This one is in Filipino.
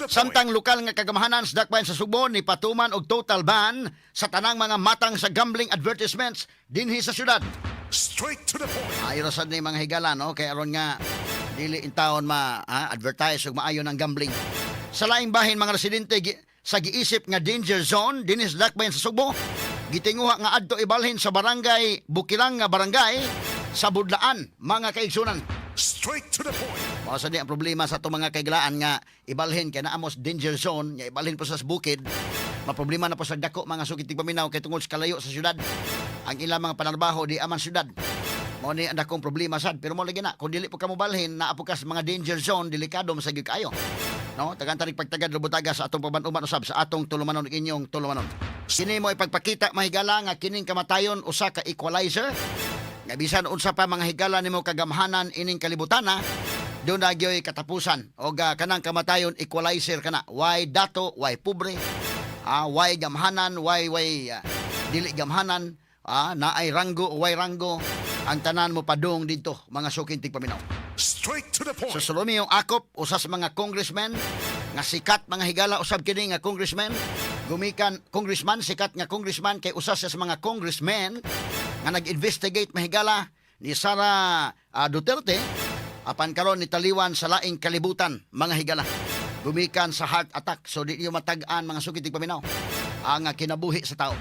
Samtang lokal nga kagamahanan sa dakbayan sa Subo ni patuman og total ban sa tanang mga matang sa gambling advertisements dinhi sa syudad. Ayo sad ni mga higala no kay aron nga dili in taon advertise og maayo ng gambling. Sa laing bahin mga residente sa giisip nga danger zone dinhi sa dakbayan sa Subo, gitinguha nga adto ibalhin sa barangay Bukirang nga barangay sa Budlaan mga kaigsunan. Mao sa di ang problema sa itong mga kaigalaan nga ibalhin kay naamos danger zone nga ibalhin po sa bukid. Maproblema na po sa dako mga sukit paminaw kay tungod sa kalayo sa syudad. Ang ilang mga panarbaho di aman syudad. Mao ni ang dakong problema sad pero mo lagi na kung dili po ka mo balhin naa po ka sa mga danger zone delikado masagid kayo. No, tagantanig pagtagad lubutaga sa atong pabanuman usab sa atong tulumanon inyong tulumanon. Kini mo ipagpakita mahigala nga kining kamatayon usa ka equalizer. Nga bisan unsa pa mga higala nimo kagamhanan ining kalibutan doon na gyoy katapusan o kanang kamatayon equalizer kana why dato why pobre why gamhanan why dili gamhanan naay ranggo why ranggo ang tanan mo padung dito mga sukintig paminaw. Sa Sulumi yung akop usas mga congressman nga sikat mga higala usab kini nga congressman gumikan congressman sikat nga congressman kay usas sa mga congressmen nga nag-investigate mahigala ni Sara Duterte apan karon ni taliwan sa laing kalibutan mga higala gumikan sa heart attack so di niyo matag-an mga sukitig paminaw ang kinabuhi sa tao.